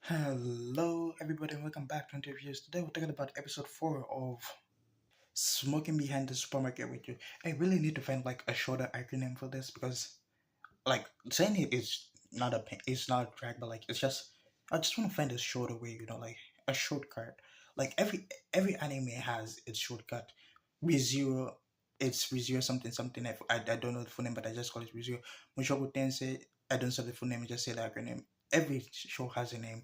Hello, everybody, and welcome back to interviews. Today, we're talking about episode 4 of Smoking Behind the Supermarket with You. I really need to find like a shorter acronym for this because, like, saying it is not it's not a drag, but like, it's just, I just want to find a shorter way, like a shortcut. Like, every anime has its shortcut. ReZero, it's ReZero something something. I don't know the full name, but I just call it ReZero. Mushoku Tensei, I don't say the full name, I just say the acronym. Every show has a name.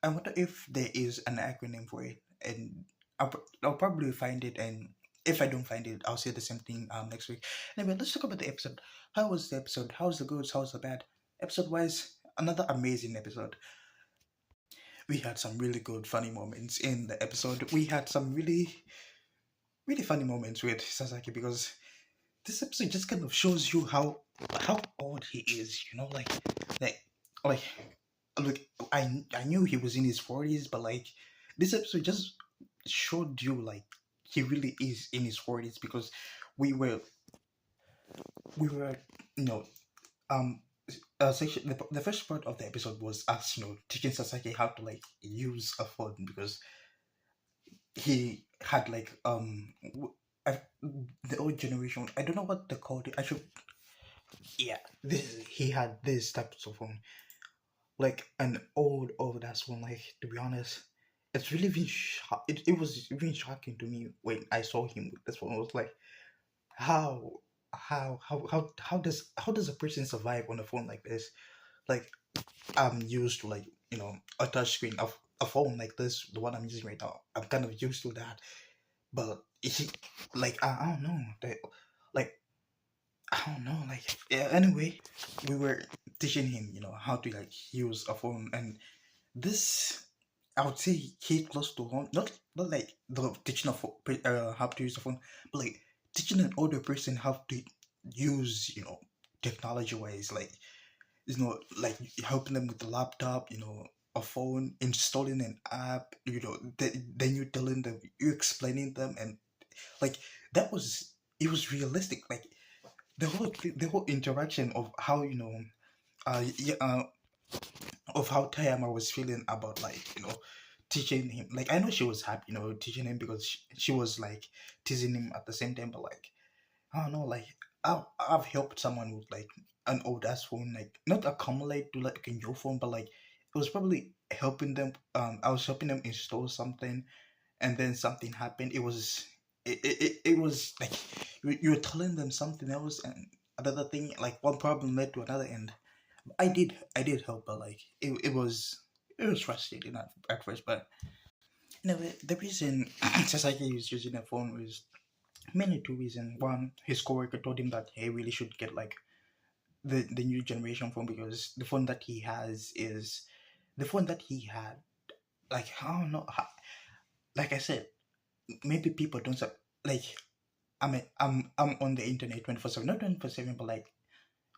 I wonder if there is an acronym for it, and I'll probably find it. And if I don't find it, I'll say the same thing next week. Anyway, let's talk about the episode. How was the episode? How's the goods? How's the bad? Episode wise, another amazing episode. We had some really good, funny moments in the episode. We had some really funny moments with Sasaki because this episode just kind of shows you how old he is. Like like look, I knew he was in his 40s, but like this episode just showed you like he really is in his 40s because we were we were you know um section the first part of the episode was us teaching Sasaki how to like use a phone because he had like I, the old generation. I don't know what they called it. I should yeah. He had this type of phone, like an old ass one. Like, to be honest, it's really been it was really shocking to me when I saw him with this one. I was like, how how does a person survive on a phone like this? Like, I'm used to like a touch screen of a phone like this, the one I'm using right now. I'm kind of used to that, but he, like, I don't know, like I don't know, like, yeah, anyway, we were teaching him, how to like use a phone, and this, I would say, hit close to home. Not like the teaching of how to use the phone, but like teaching an older person how to use, technology wise, like like helping them with the laptop, a phone, installing an app, then you telling them, you explaining them, and like that was it was realistic, like the whole interaction of how yeah, of how Tayama was feeling about like teaching him. Like, I know she was happy teaching him because she was like teasing him at the same time, but like I don't know, like I've helped someone with like an old ass phone, like not accumulate to like a new phone, but like it was probably helping them. I was helping them install something, and then something happened. It was like you were telling them something else, and another thing, like one problem led to another, and I did help, but like it was frustrating at first, but the reason Sasaki was using a phone was mainly two reasons. One, his coworker told him that he really should get like the new generation phone because the phone that he has is the phone that he had. Like, I don't know. Like I said, maybe people don't like. I'm on the internet 24/7, not 24/7, but like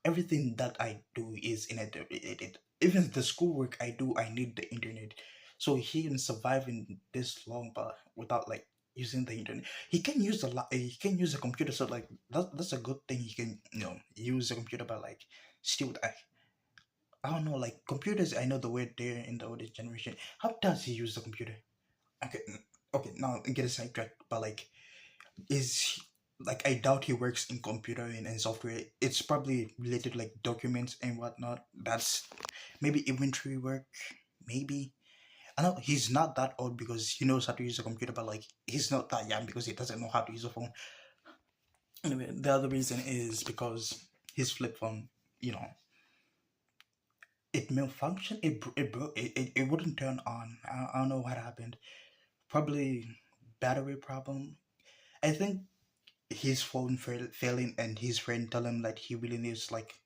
everything that I do is in it. Even the schoolwork I do, I need the internet. So he can survive in this long, but without like using the internet, he can use he can use a computer. So like that's a good thing. He can use a computer, but like still, I don't know. Like computers, I know the way they're in the older generation. How does he use the computer? Okay, okay. Now get a sidetracked, but like is like I doubt he works in computer and software. It's probably related to like documents and whatnot. That's maybe inventory work. Maybe I know he's not that old because he knows how to use a computer, but like he's not that young because he doesn't know how to use a phone. Anyway, the other reason is because his flip phone, you know, it malfunctioned. It broke. It wouldn't turn on. I don't know what happened. Probably battery problem. I think his phone failing and his friend tell him that he really needs like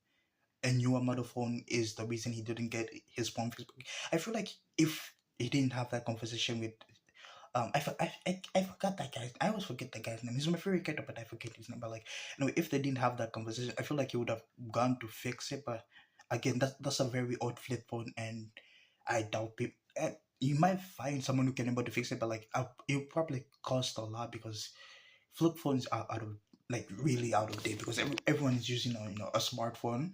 a newer model phone is the reason he didn't get his phone fixed. I feel like if he didn't have that conversation with I forgot that guy. I always forget the guy's name. He's my favorite character, but I forget his name. But like, if they didn't have that conversation, I feel like he would have gone to fix it. But again, that's a very old flip phone, and I doubt people. You might find someone who can able to fix it, but like, it will probably cost a lot because flip phones are out of like really out of date because everyone is using a smartphone.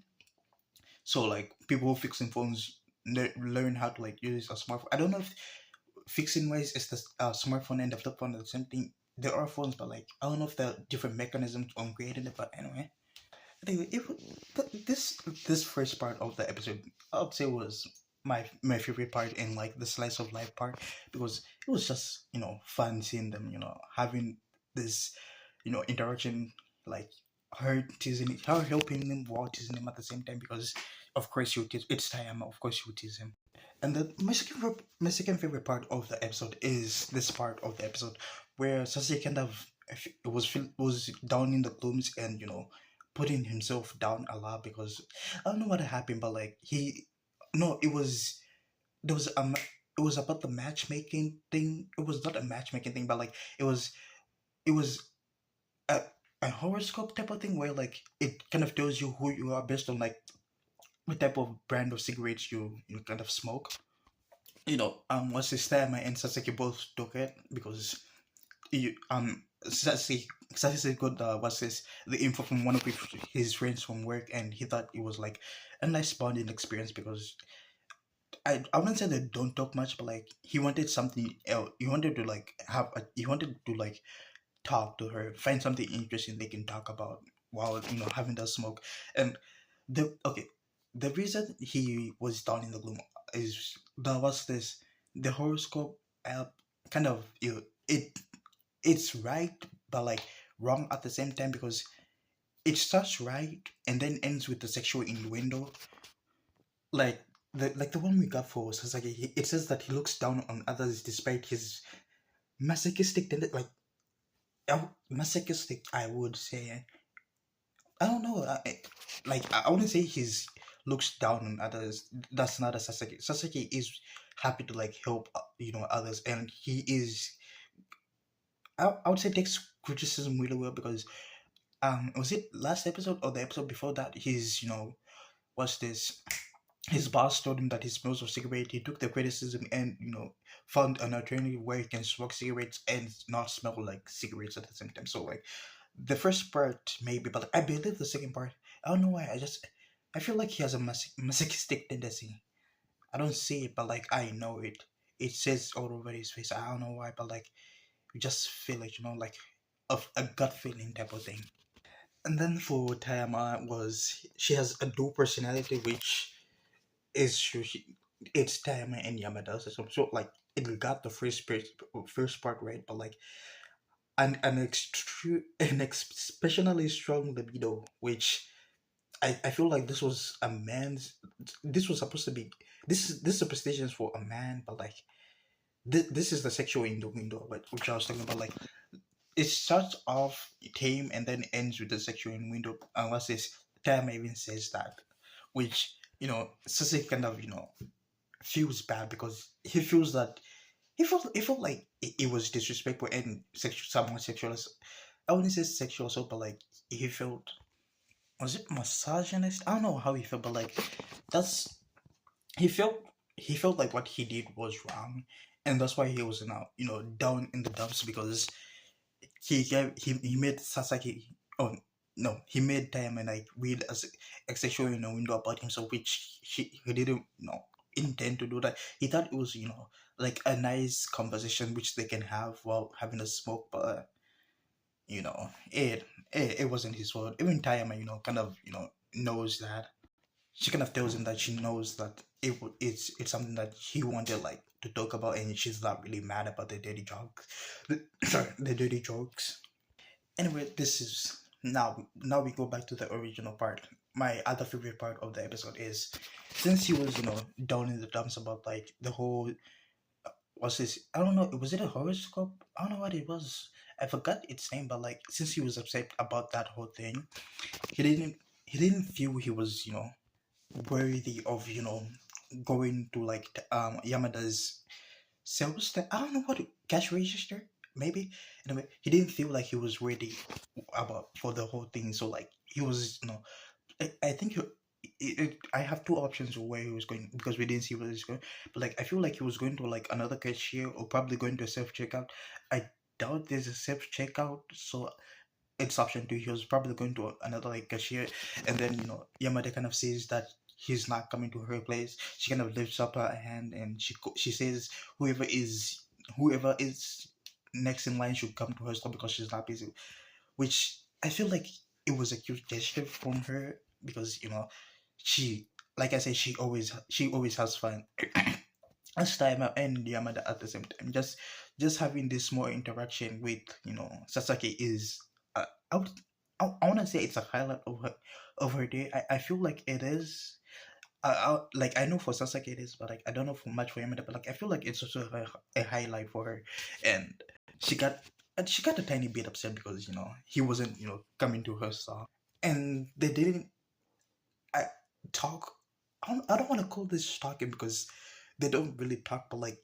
So like people fixing phones learn how to like use a smartphone. I don't know if fixing ways is the smartphone and the flip phone are the same thing. There are phones, but like I don't know if there are different mechanisms on creating it. But anyway, anyway, this first part of the episode, I would say was my favorite part and like the slice of life part because it was just fun seeing them having this interaction like her helping him while teasing him at the same time because of course you tease it's time of course you tease him. And then my second favorite part of the episode is this part of the episode where Sasuke kind of was down in the glooms and putting himself down a lot because I don't know what happened, but like he no, it was there was it was about the matchmaking thing. It was not a matchmaking thing, but like it was a, a horoscope type of thing where like it kind of tells you who you are based on like what type of brand of cigarettes you kind of smoke. What's his time and Sasaki both took it because Sasaki got what's this the info from one of his friends from work and he thought it was like a nice bonding experience because I wouldn't say they don't talk much, but like he wanted something else. He wanted to like he wanted to like talk to her, find something interesting they can talk about while having that smoke. And the reason he was down in the gloom is there was this the horoscope app kind of it's right but like wrong at the same time because it starts right and then ends with the sexual innuendo like the one we got for Sasaki. It says that he looks down on others despite his masochistic like masochistic I would say. I don't know. I wouldn't say he's looks down on others. That's not a Sasaki. Sasaki is happy to like help others, and he is. I would say takes criticism really well because was it last episode or the episode before that? He's what's this? His boss told him that he smells of cigarette. He took the criticism and found an alternative where he can smoke cigarettes and not smell like cigarettes at the same time. So like the first part maybe, but I believe the second part. I don't know why. I feel like he has a masochistic tendency. I don't see it, but like I know it. It says all over his face. I don't know why, but like you just feel like like of a gut feeling type of thing. And then for Tayama was she has a dual personality, which is it's Tayama and Yamada. So like it got the first part right, but like an especially strong libido, which I feel like this was a man's. This was supposed to be this superstition is for a man, but like this is the sexual innuendo, which I was talking about. Like it starts off tame and then ends with the sexual innuendo, unless it's Tam even says that, which Sasuke kind of feels bad because he feels that he felt like it was disrespectful and sexual, somewhat sexual. I wouldn't say sexual assault, but like he felt was it misogynist? I don't know how he felt, but like that's he felt he felt like what he did was wrong, and that's why he was now down in the dumps because he made Sasaki. Oh no, he made time and like read as a sexual window about himself, which he didn't intend to do that. He thought it was like a nice conversation which they can have while having a smoke, but it wasn't his fault. Even Tayama kind of knows that. She kind of tells him that she knows that it's something that he wanted like to talk about, and she's not really mad about the dirty jokes. Sorry, the dirty jokes. Anyway, this is now we go back to the original part. My other favorite part of the episode is since he was down in the dumps about like the whole was this I don't know, was it a horoscope? I don't know what it was. I forgot its name, but like since he was upset about that whole thing, he didn't feel he was worthy of going to like Yamada's sales. I don't know what cash register maybe. Anyway, he didn't feel like he was ready about for the whole thing. So like he was I think I have two options of where he was going because we didn't see where he's going. But like I feel like he was going to like another cashier or probably going to a self checkout. I doubt there's a self checkout, so it's option two. He was probably going to another like cashier, and then Yamada kind of says that he's not coming to her place, she kind of lifts up her hand and she says whoever is whoever is next in line should come to her store because she's not busy. Which I feel like it was a cute gesture from her because she, like I said, she always has fun as time and Yamada at the same time. Just having this small interaction with Sasaki is I would I want to say it's a highlight of her day. I feel like it is. Like I know for Sasaki it is, but like I don't know for much for Yamada. But like I feel like it's also a highlight for her, and she got she got a tiny bit upset because he wasn't coming to her style, and they didn't I, talk. I don't want to call this talking because they don't really talk, but like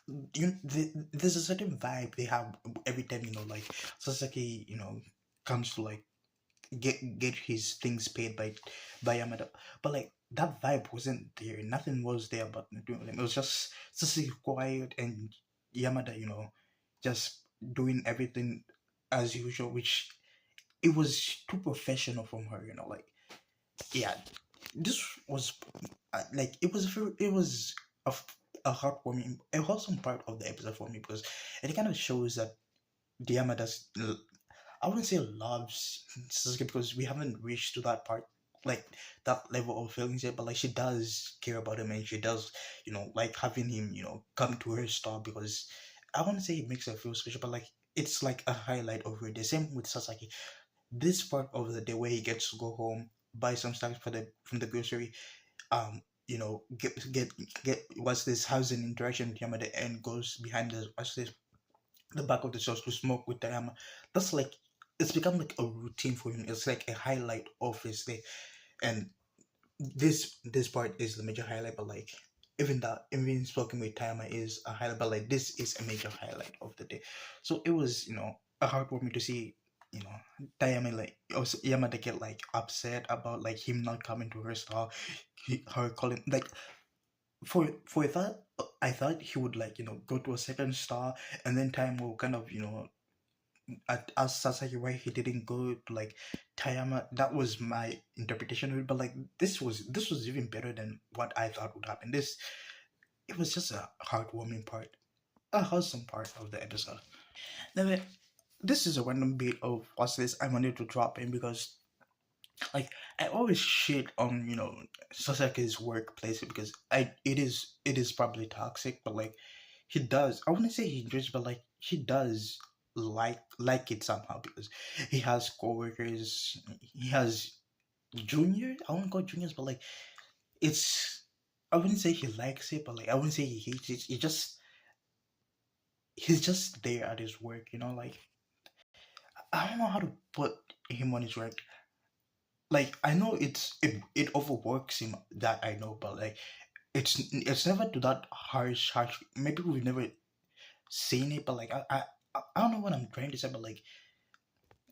there's a certain vibe they have every time like Sasaki comes to like get his things paid by Yamada, but like that vibe wasn't there. Nothing was there about doing them. It was just Sasaki quiet and Yamada, just doing everything as usual, which it was too professional from her. Like yeah, this was like it was a, a heartwarming, a wholesome part of the episode for me because it kind of shows that Yamada's I wouldn't say loves Sasuke because we haven't reached to that part, like that level of feelings yet. But like she does care about him, and she does, like having him, come to her store because I wouldn't say it makes her feel special, but like it's like a highlight of her. The same with Sasaki. This part of the day where he gets to go home, buy some stuff for the from the grocery, get what's this housing interaction with Yamada and goes behind the back of the church to smoke with Tayama. That's like it's become like a routine for him. It's like a highlight of his day, and this part is the major highlight. But like even smoking with Tayama is a highlight. But like this is a major highlight of the day. So it was a heartwarming to see Tayama like also Yamada get like upset about like him not coming to her stall, her calling like for that I thought he would like go to a second star and then time will kind of ask Sasaki why he didn't go to like Tayama. That was my interpretation of it, but like this was even better than what I thought would happen. It was just a heartwarming part, a wholesome part of the episode. Now this is a random bit of what's this I wanted to drop in because like I always shit on Sasaki's workplace because it is probably toxic, but like he does. I wouldn't say he enjoys, but like he does like it somehow because he has coworkers. He has juniors. I wouldn't call juniors, but like it's. I wouldn't say he likes it, but like I wouldn't say he hates it. He's just there at his work. Like I don't know how to put him on his work. Like I know it overworks him, that I know, but like it's never to that harsh. Maybe we've never seen it, but like I don't know what I'm trying to say, but like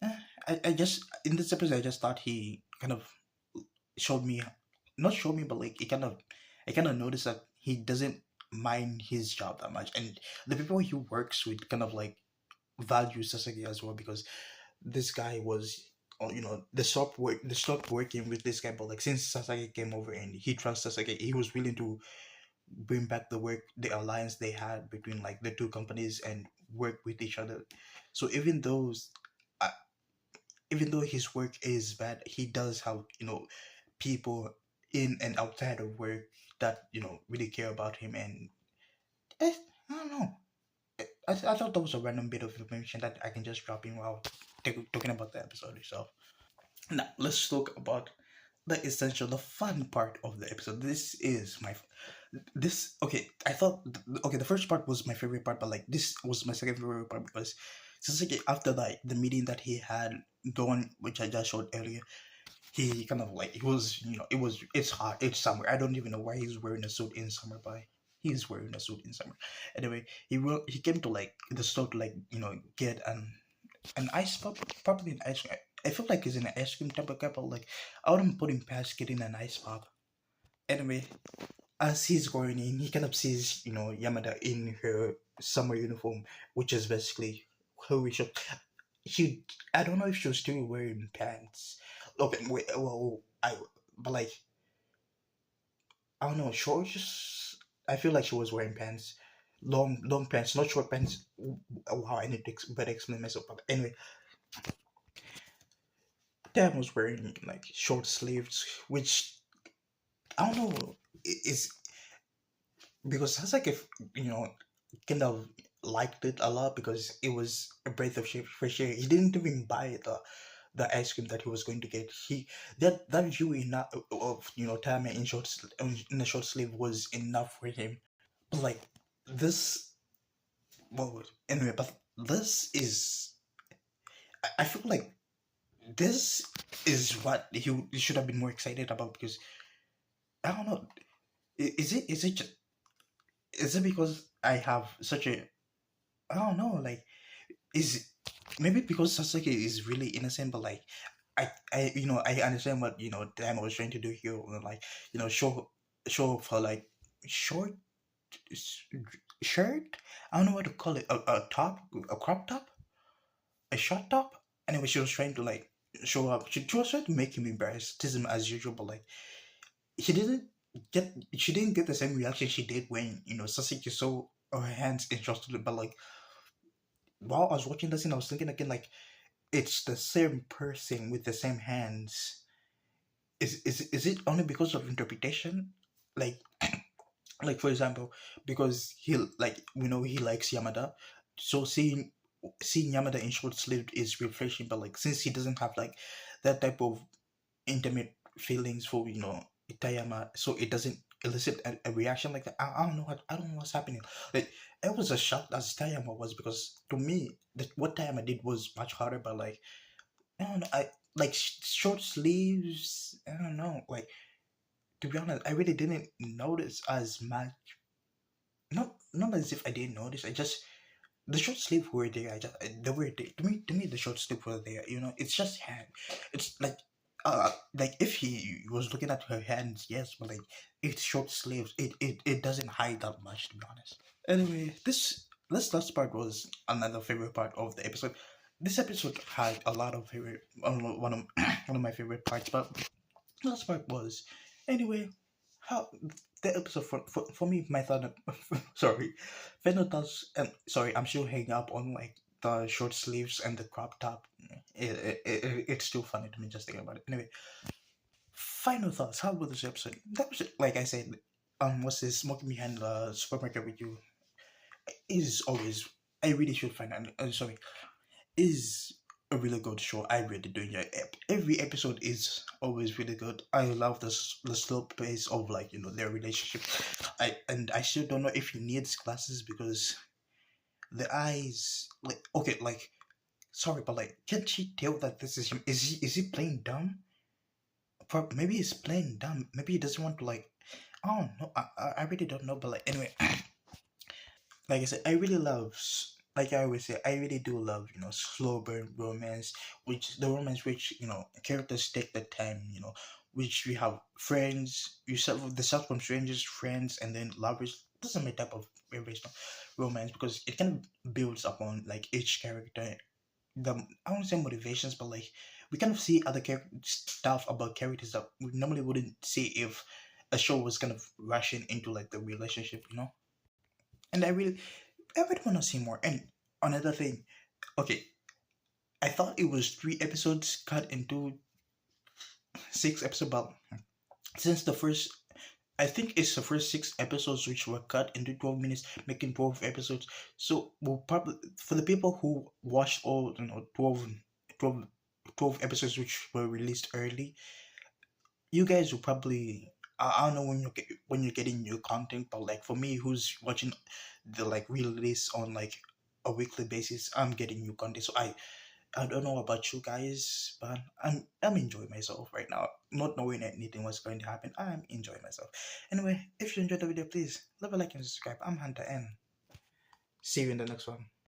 eh, I just in this episode I just thought he kind of showed me, not showed me, but like I kind of noticed that he doesn't mind his job that much, and the people he works with kind of like value Sasaki as well because this guy was they stopped working with this guy, but like since Sasaki came over and he trusts Sasaki, he was willing to bring back the alliance they had between like the two companies and work with each other. So uh, even though his work is bad, he does have people in and outside of work that really care about him, and eh, I don't know. I thought that was a random bit of information that I can just drop in while talking about the episode itself. Now let's talk about the essential, the fun part of the episode. This is this. Okay, I thought okay, the first part was my favorite part, but like this was my second favorite part because Sasuke after like the meeting that he had done, which I just showed earlier, he kind of like he was it's hot, it's summer. I don't even know why he's wearing a suit in summer, but he's wearing a suit in summer. Anyway, he came to like the store to like get an ice pop, probably an ice cream. I feel like it's an ice cream type of guy, but like I wouldn't put him past getting an ice pop. Anyway, as he's going in, he kind of sees Yamada in her summer uniform, which is basically her wish. She I don't know if she was still wearing pants. Okay, wait, well, I but like I don't know, short. Just I feel like she was wearing pants, long pants, not short pants. Wow, I need to better explain myself. But anyway, Dan was wearing like short sleeves, which I don't know is because that's like if you know kind of liked it a lot because it was a breath of fresh air. He didn't even buy the ice cream that he was going to get. He that view enough of Tama in in a short sleeve was enough for him. But like this, well, anyway, but this is I feel like this is what he should have been more excited about because I don't know. Is it because I have such a I don't know like is maybe because Sasuke is really innocent, but like I understand what Dama was trying to do here, like show for like short s- shirt. I don't know what to call it, a top, a crop top, a short top. Anyway, she was trying to like show up. She was trying to make him embarrassed, tease him as usual, but like he didn't she didn't get the same reaction she did when Sasuke saw her hands entrusted. But like while I was watching the scene, I was thinking again like it's the same person with the same hands. Is it only because of interpretation? Like like for example, because he like we know he likes Yamada, so seeing Yamada in short sleeved is refreshing. But like since he doesn't have like that type of intimate feelings for Itayama, so it doesn't elicit a reaction like that. I don't know I don't know what's happening. Like I was as shocked as Itayama was because to me what Itayama did was much harder. But like I don't know, I like short sleeves. I don't know. Like to be honest, I really didn't notice as much. Not as if I didn't notice. I just the short sleeve were there. I just they were there. To me the short sleeve were there. It's just hand. It's like if he was looking at her hands, yes, but like it's short sleeves. It doesn't hide that much, to be honest. Anyway, this last part was another favorite part of the episode. This episode had a lot of favorite one of one of my favorite parts, but last part was anyway how the episode for me my thought sorry final thoughts sorry I'm still hanging up on like the short sleeves and the crop top. It's still funny to me just thinking about it. Anyway, final thoughts. How about this episode? That was like I said, what's this smoking behind the supermarket with you is always I really should find out. Sorry, is a really good show. I really do enjoy it. Every episode is always really good. I love the slow pace of like their relationship. I still don't know if he needs glasses because the eyes like okay like sorry but like can't she tell that this is him? Is he playing dumb? Maybe he's playing dumb. Maybe he doesn't want to like. I don't know. I really don't know. But like anyway, like I said, I really love, like I always say, I really do love, slow burn romance, which the romance which, characters take the time, which we have friends, you start from strangers, friends, and then lovers. This is my type of favorite romance because it kind of builds upon like each character. I won't say motivations, but like we kind of see other stuff about characters that we normally wouldn't see if a show was kind of rushing into like the relationship. And I would want to see more. And another thing, okay, I thought it was 3 episodes cut into 6 episodes, but since I think it's the first 6 episodes which were cut into 12 minutes, making 12 episodes. So we'll probably, for the people who watched all, 12, 12 episodes which were released early, you guys will probably, I don't know when you're getting new content, but like for me, who's watching the like release on like a weekly basis, I'm getting new content. So I don't know about you guys, but I'm enjoying myself right now, not knowing anything what's going to happen. I'm enjoying myself. Anyway, if you enjoyed the video, please leave a like and subscribe. I'm Hunter, and see you in the next one.